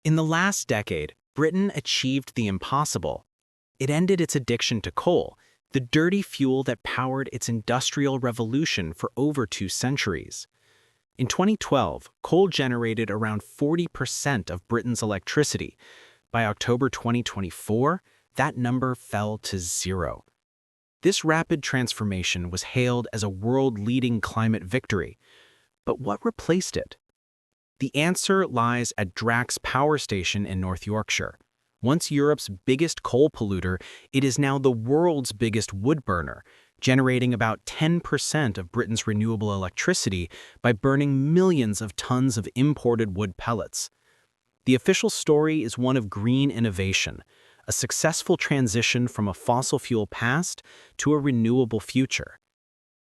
In the last decade, Britain achieved the impossible. It ended its addiction to coal, the dirty fuel that powered its industrial revolution for over 2 centuries. In 2012, coal generated around 40% of Britain's electricity. By October 2024, that number fell to zero. This rapid transformation was hailed as a world-leading climate victory. But what replaced it? The answer lies at Drax Power Station in North Yorkshire. Once Europe's biggest coal polluter, it is now the world's biggest wood burner, generating about 10% of Britain's renewable electricity by burning millions of tons of imported wood pellets. The official story is one of green innovation, a successful transition from a fossil fuel past to a renewable future.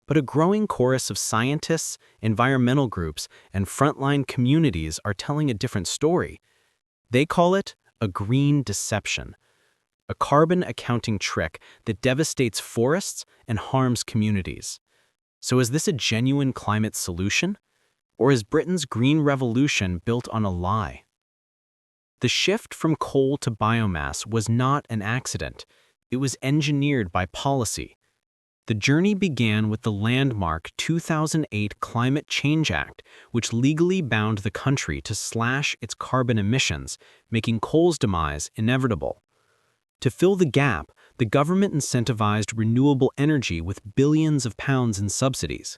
But a growing chorus of scientists, environmental groups, and frontline communities are telling a different story. They call it a green deception, a carbon accounting trick that devastates forests and harms communities. So is this a genuine climate solution? Or is Britain's green revolution built on a lie? The shift from coal to biomass was not an accident. It was engineered by policy. The journey began with the landmark 2008 Climate Change Act, which legally bound the country to slash its carbon emissions, making coal's demise inevitable. To fill the gap, the government incentivized renewable energy with billions of pounds in subsidies.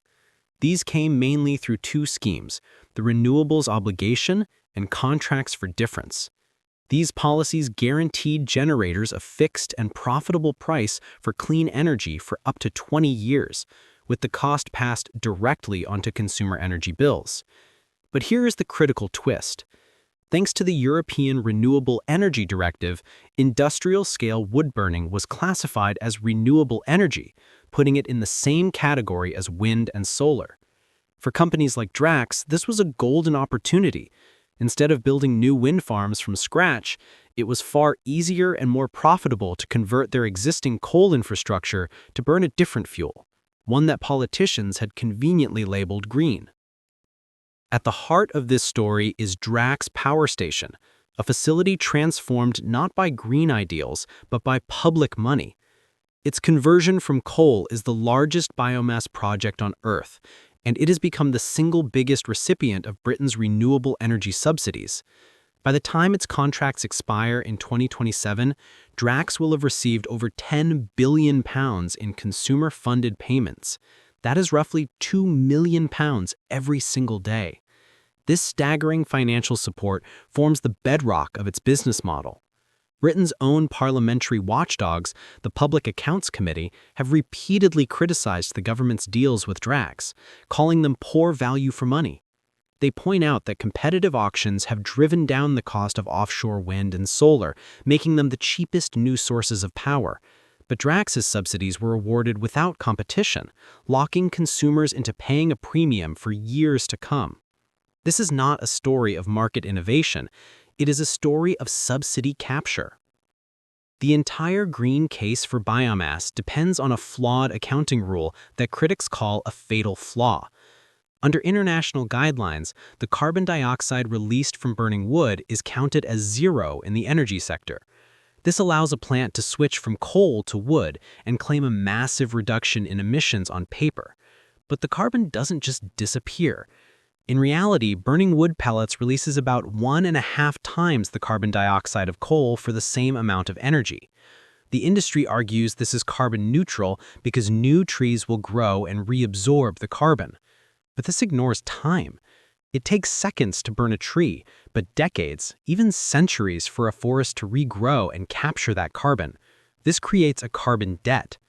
These came mainly through two schemes, the Renewables Obligation and Contracts for Difference. These policies guaranteed generators a fixed and profitable price for clean energy for up to 20 years, with the cost passed directly onto consumer energy bills. But here is the critical twist. Thanks to the European Renewable Energy Directive, industrial-scale wood burning was classified as renewable energy, putting it in the same category as wind and solar. For companies like Drax, this was a golden opportunity. Instead of building new wind farms from scratch, it was far easier and more profitable to convert their existing coal infrastructure to burn a different fuel, one that politicians had conveniently labeled green. At the heart of this story is Drax Power Station, a facility transformed not by green ideals, but by public money. Its conversion from coal is the largest biomass project on Earth, and it has become the single biggest recipient of Britain's renewable energy subsidies. By the time its contracts expire in 2027, Drax will have received over £10 billion in consumer-funded payments. That is roughly £2 million every single day. This staggering financial support forms the bedrock of its business model. Britain's own parliamentary watchdogs, the Public Accounts Committee, have repeatedly criticized the government's deals with Drax, calling them poor value for money. They point out that competitive auctions have driven down the cost of offshore wind and solar, making them the cheapest new sources of power. But Drax's subsidies were awarded without competition, locking consumers into paying a premium for years to come. This is not a story of market innovation. It is a story of subsidy capture. The entire green case for biomass depends on a flawed accounting rule that critics call a fatal flaw. Under international guidelines, the carbon dioxide released from burning wood is counted as zero in the energy sector. This allows a plant to switch from coal to wood and claim a massive reduction in emissions on paper. But the carbon doesn't just disappear. In reality, burning wood pellets releases about 1.5 times the carbon dioxide of coal for the same amount of energy. The industry argues this is carbon neutral because new trees will grow and reabsorb the carbon. But this ignores time. It takes seconds to burn a tree, but decades, even centuries for a forest to regrow and capture that carbon. This creates a carbon debt.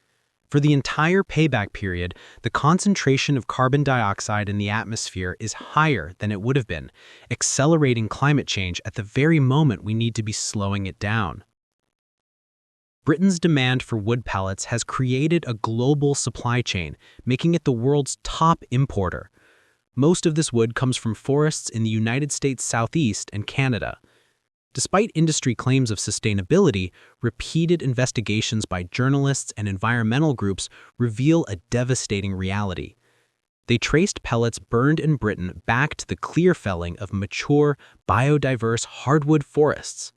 For the entire payback period, the concentration of carbon dioxide in the atmosphere is higher than it would have been, accelerating climate change at the very moment we need to be slowing it down. Britain's demand for wood pellets has created a global supply chain, making it the world's top importer. Most of this wood comes from forests in the United States Southeast and Canada. Despite industry claims of sustainability, repeated investigations by journalists and environmental groups reveal a devastating reality. They traced pellets burned in Britain back to the clear felling of mature, biodiverse hardwood forests.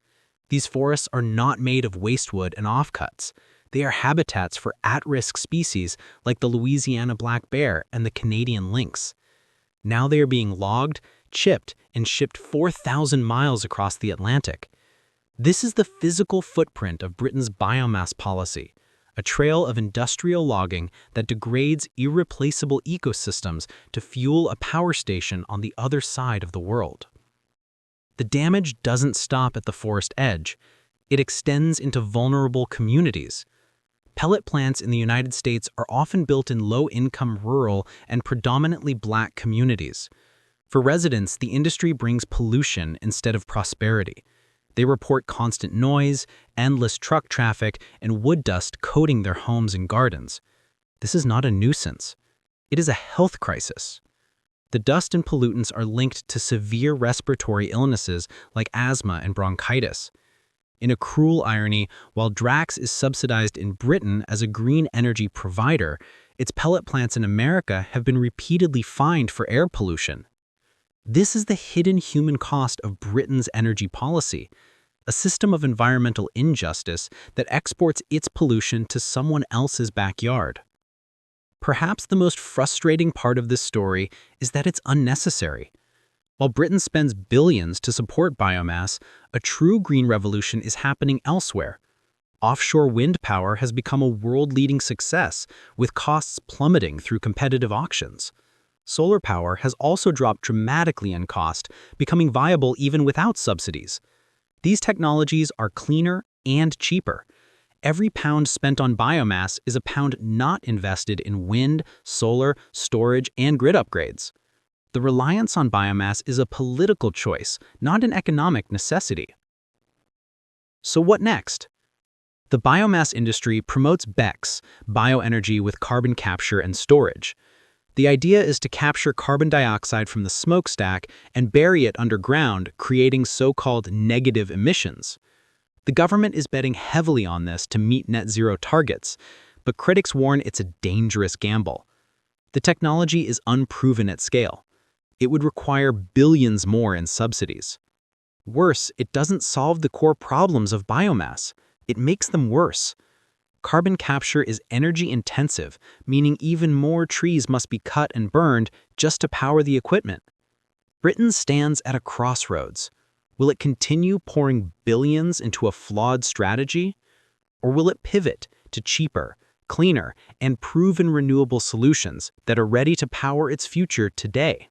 These forests are not made of waste wood and offcuts. They are habitats for at-risk species like the Louisiana black bear and the Canadian lynx. Now they are being logged, chipped, and shipped 4,000 miles across the Atlantic. This is the physical footprint of Britain's biomass policy, a trail of industrial logging that degrades irreplaceable ecosystems to fuel a power station on the other side of the world. The damage doesn't stop at the forest edge. It extends into vulnerable communities. Pellet plants in the United States are often built in low-income rural and predominantly Black communities. For residents, the industry brings pollution instead of prosperity. They report constant noise, endless truck traffic, and wood dust coating their homes and gardens. This is not a nuisance. It is a health crisis. The dust and pollutants are linked to severe respiratory illnesses like asthma and bronchitis. In a cruel irony, while Drax is subsidized in Britain as a green energy provider, its pellet plants in America have been repeatedly fined for air pollution. This is the hidden human cost of Britain's energy policy, a system of environmental injustice that exports its pollution to someone else's backyard. Perhaps the most frustrating part of this story is that it's unnecessary. While Britain spends billions to support biomass, a true green revolution is happening elsewhere. Offshore wind power has become a world-leading success, with costs plummeting through competitive auctions. Solar power has also dropped dramatically in cost, becoming viable even without subsidies. These technologies are cleaner and cheaper. Every pound spent on biomass is a pound not invested in wind, solar, storage, and grid upgrades. The reliance on biomass is a political choice, not an economic necessity. So what next? The biomass industry promotes BECCS, bioenergy with carbon capture and storage. The idea is to capture carbon dioxide from the smokestack and bury it underground, creating so-called negative emissions. The government is betting heavily on this to meet net zero targets, but critics warn it's a dangerous gamble. The technology is unproven at scale. It would require billions more in subsidies. Worse, it doesn't solve the core problems of biomass. It makes them worse. Carbon capture is energy-intensive, meaning even more trees must be cut and burned just to power the equipment. Britain stands at a crossroads. Will it continue pouring billions into a flawed strategy? Or will it pivot to cheaper, cleaner, and proven renewable solutions that are ready to power its future today?